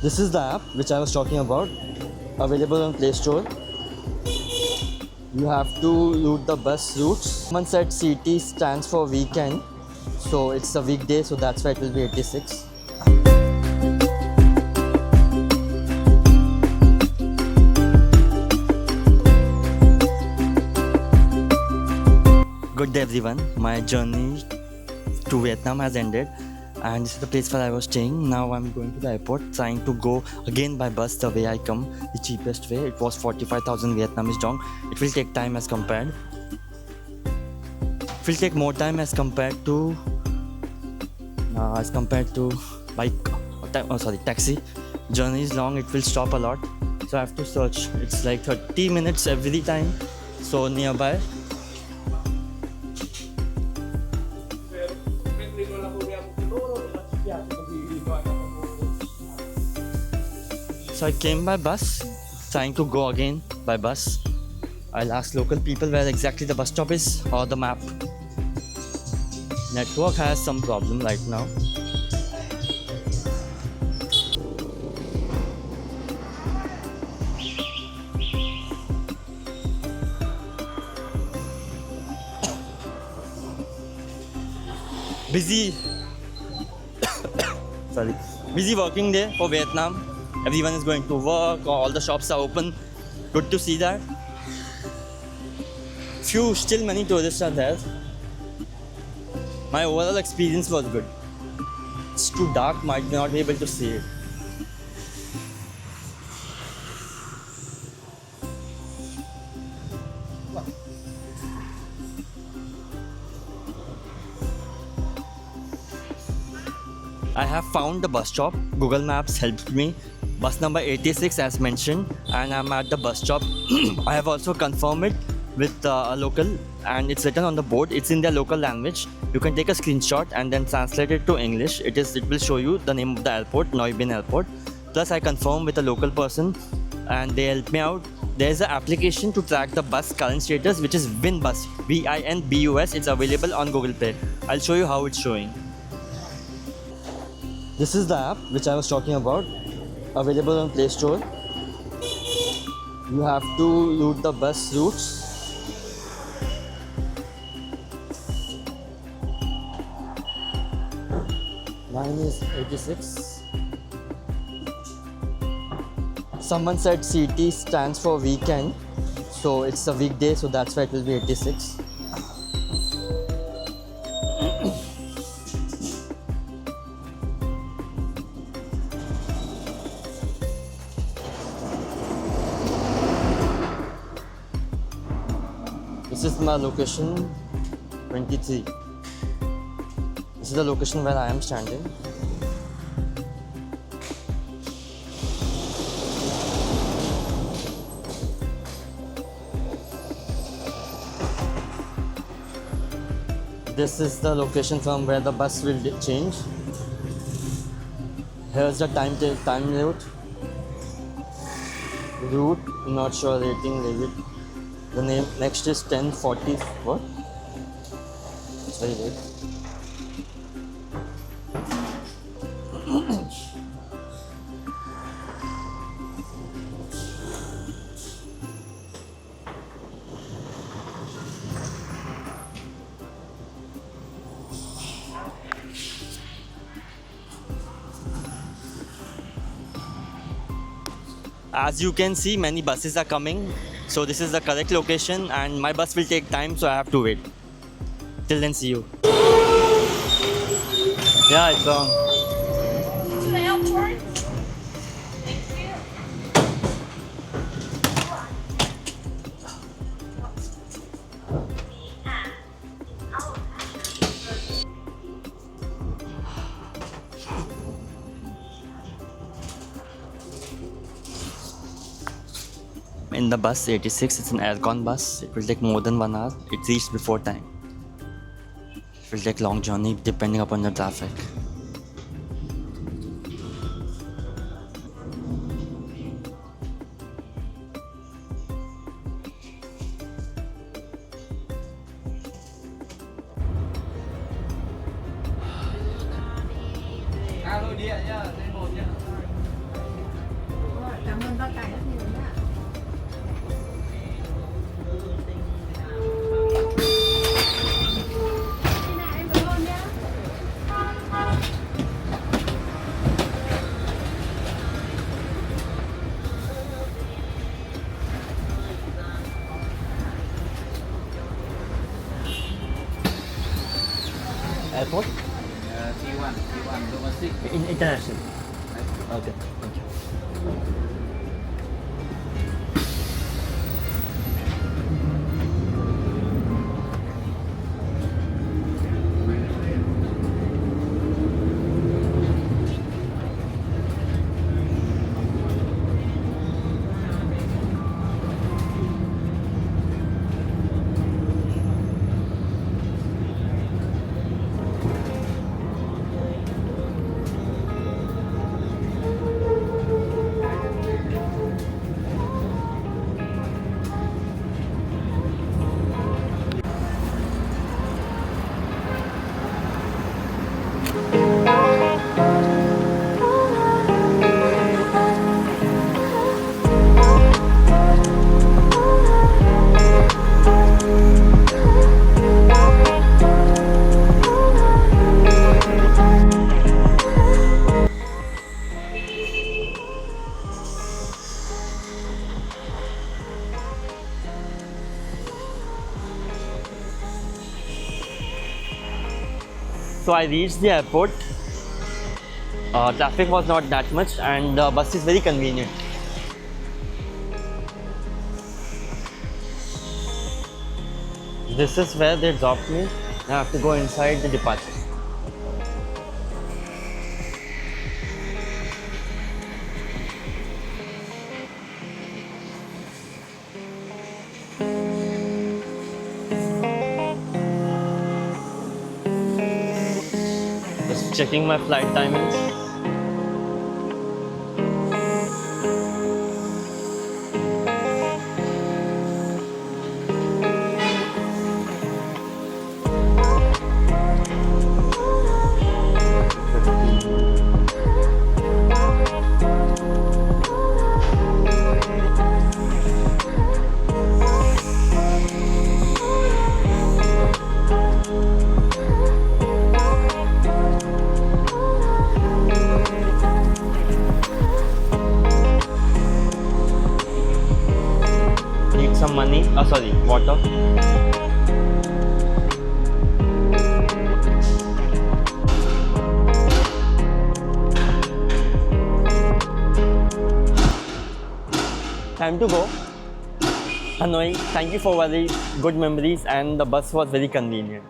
This is the app which I was talking about, available on Play Store. You have to route the bus routes. Someone said CT stands for weekend, so it's a weekday, so that's why it will be 86. Good day everyone, my journey to Vietnam has ended and this is the place where I was staying. Now I'm going to the airport, trying to go again by bus the way I come, the cheapest way. It was 45,000 Vietnamese dong. It will take time as compared. It will take more time as compared to bike. Taxi. Journey is long. It will stop a lot, so I have to search. It's like 30 minutes every time. So nearby. So I came by bus, trying to go again by bus. I'll ask local people where exactly the bus stop is or the map. Network has some problem right now. Busy working day for Vietnam. Everyone is going to work, all the shops are open. Good to see that. Still many tourists are there. My overall experience was good. It's too dark, might not be able to see it. I have found the bus stop. Google Maps helped me. Bus number 86 as mentioned, and I'm at the bus stop. I have also confirmed it with a local, and it's written on the board. It's in their local language. You can take a screenshot and then translate it to English. It will show you the name of the airport, Noi Bai Airport. Plus I confirmed with a local person and they helped me out. There's an application to track the bus current status, which is Winbus, Winbus. It's available on Google Play. I'll show you how it's showing. This is the app which I was talking about, available on Play Store. You have to route the bus routes. Mine is 86. Someone said CT stands for weekend, so it's a weekday, so that's why it will be 86. This is my location 23. This is the location where I am standing. This is the location from where the bus will change. Here's the time route, not sure rating, leave it. The name next is 1040. What? It's very late. As you can see, many buses are coming. So this is the correct location and my bus will take time, so I have to wait. Till then, see you. Yeah, it's gone. To the airport. Thank you. In the bus 86, it's an aircon bus. It will take more than 1 hour. It reached before time. It will take long journey depending upon the traffic. nội địa nha, lên 1 nha. airport? T1 domestic. International. Okay, thank you. So I reached the airport. Traffic was not that much and the bus is very convenient. This is where they dropped me. I have to go inside the departure. Just checking my flight timings. Need some money. Sorry, water. Time to go. Hanoi, thank you for very good memories and the bus was very convenient.